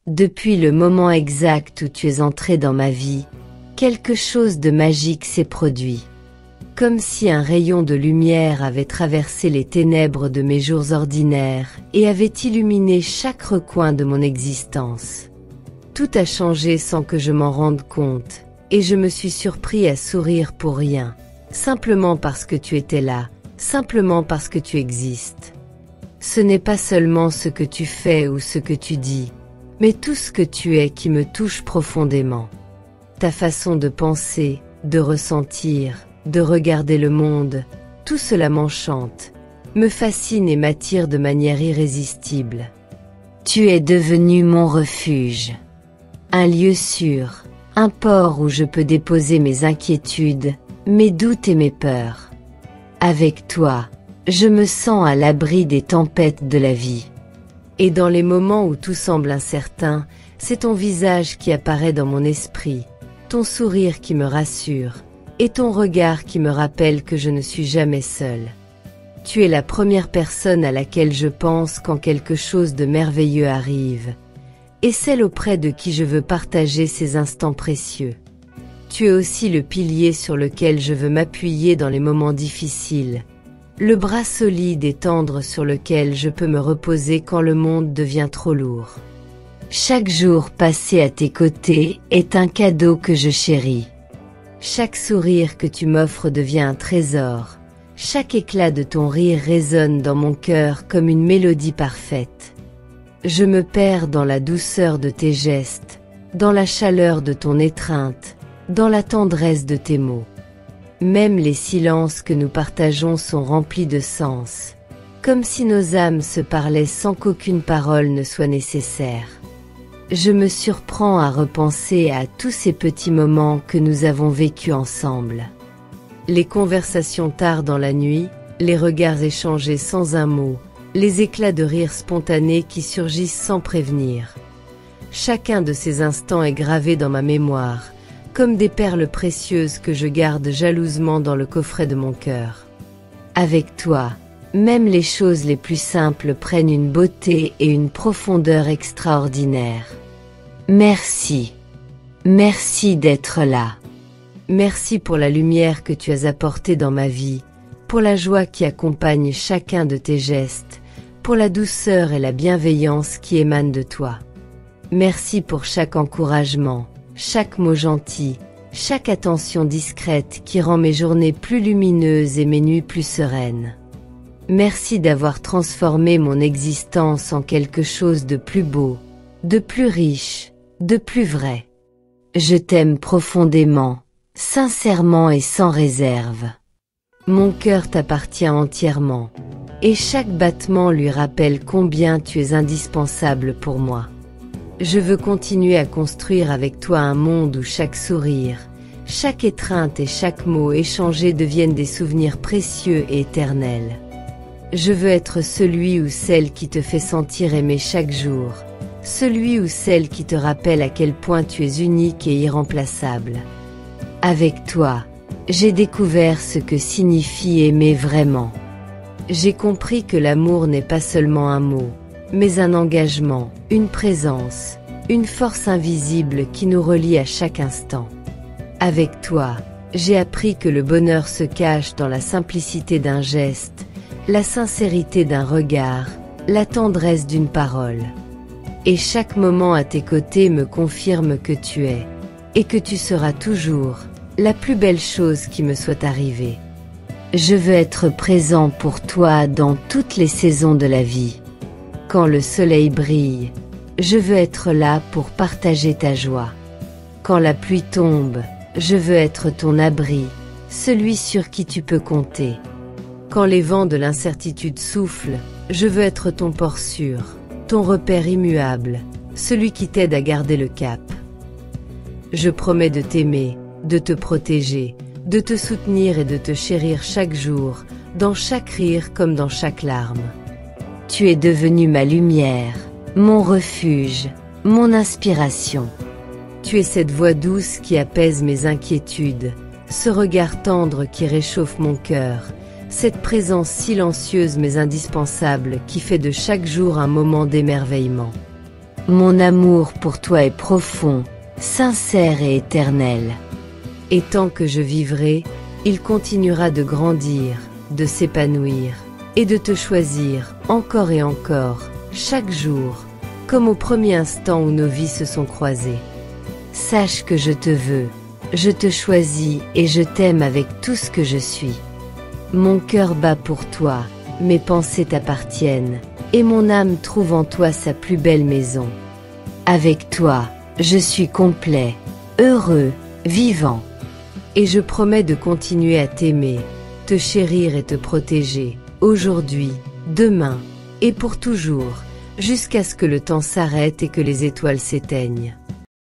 Depuis le moment exact où tu es entré dans ma vie, quelque chose de magique s'est produit. Comme si un rayon de lumière avait traversé les ténèbres de mes jours ordinaires et avait illuminé chaque recoin de mon existence. Tout a changé sans que je m'en rende compte, et je me suis surpris à sourire pour rien, simplement parce que tu étais là, simplement parce que tu existes. Ce n'est pas seulement ce que tu fais ou ce que tu dis, mais tout ce que tu es qui me touche profondément. Ta façon de penser, de ressentir, de regarder le monde, tout cela m'enchante, me fascine et m'attire de manière irrésistible. Tu es devenu mon refuge. Un lieu sûr, un port où je peux déposer mes inquiétudes, mes doutes et mes peurs. Avec toi, je me sens à l'abri des tempêtes de la vie. Et dans les moments où tout semble incertain, c'est ton visage qui apparaît dans mon esprit, ton sourire qui me rassure, et ton regard qui me rappelle que je ne suis jamais seule. Tu es la première personne à laquelle je pense quand quelque chose de merveilleux arrive, et celle auprès de qui je veux partager ces instants précieux. Tu es aussi le pilier sur lequel je veux m'appuyer dans les moments difficiles, le bras solide et tendre sur lequel je peux me reposer quand le monde devient trop lourd. Chaque jour passé à tes côtés est un cadeau que je chéris. Chaque sourire que tu m'offres devient un trésor. Chaque éclat de ton rire résonne dans mon cœur comme une mélodie parfaite. Je me perds dans la douceur de tes gestes, dans la chaleur de ton étreinte, dans la tendresse de tes mots. Même les silences que nous partageons sont remplis de sens, comme si nos âmes se parlaient sans qu'aucune parole ne soit nécessaire. Je me surprends à repenser à tous ces petits moments que nous avons vécus ensemble. Les conversations tard dans la nuit, les regards échangés sans un mot, les éclats de rire spontanés qui surgissent sans prévenir. Chacun de ces instants est gravé dans ma mémoire, comme des perles précieuses que je garde jalousement dans le coffret de mon cœur. Avec toi, même les choses les plus simples prennent une beauté et une profondeur extraordinaires. Merci. Merci d'être là. Merci pour la lumière que tu as apportée dans ma vie, pour la joie qui accompagne chacun de tes gestes, pour la douceur et la bienveillance qui émanent de toi. Merci pour chaque encouragement, chaque mot gentil, chaque attention discrète qui rend mes journées plus lumineuses et mes nuits plus sereines. Merci d'avoir transformé mon existence en quelque chose de plus beau, de plus riche, de plus vrai. Je t'aime profondément, sincèrement et sans réserve. Mon cœur t'appartient entièrement, et chaque battement lui rappelle combien tu es indispensable pour moi. Je veux continuer à construire avec toi un monde où chaque sourire, chaque étreinte et chaque mot échangé deviennent des souvenirs précieux et éternels. Je veux être celui ou celle qui te fait sentir aimé chaque jour, celui ou celle qui te rappelle à quel point tu es unique et irremplaçable. Avec toi, j'ai découvert ce que signifie aimer vraiment. J'ai compris que l'amour n'est pas seulement un mot, mais un engagement, une présence, une force invisible qui nous relie à chaque instant. Avec toi, j'ai appris que le bonheur se cache dans la simplicité d'un geste, la sincérité d'un regard, la tendresse d'une parole. Et chaque moment à tes côtés me confirme que tu es, et que tu seras toujours, la plus belle chose qui me soit arrivée. Je veux être présent pour toi dans toutes les saisons de la vie. Quand le soleil brille, je veux être là pour partager ta joie. Quand la pluie tombe, je veux être ton abri, celui sur qui tu peux compter. Quand les vents de l'incertitude soufflent, je veux être ton port sûr, ton repère immuable, celui qui t'aide à garder le cap. Je promets de t'aimer, de te protéger, de te soutenir et de te chérir chaque jour, dans chaque rire comme dans chaque larme. Tu es devenu ma lumière, mon refuge, mon inspiration. Tu es cette voix douce qui apaise mes inquiétudes, ce regard tendre qui réchauffe mon cœur, cette présence silencieuse mais indispensable qui fait de chaque jour un moment d'émerveillement. Mon amour pour toi est profond, sincère et éternel. Et tant que je vivrai, il continuera de grandir, de s'épanouir, et de te choisir, encore et encore, chaque jour, comme au premier instant où nos vies se sont croisées. Sache que je te veux, je te choisis et je t'aime avec tout ce que je suis. Mon cœur bat pour toi, mes pensées t'appartiennent, et mon âme trouve en toi sa plus belle maison. Avec toi, je suis complet, heureux, vivant. Et je promets de continuer à t'aimer, te chérir et te protéger, aujourd'hui, demain, et pour toujours, jusqu'à ce que le temps s'arrête et que les étoiles s'éteignent.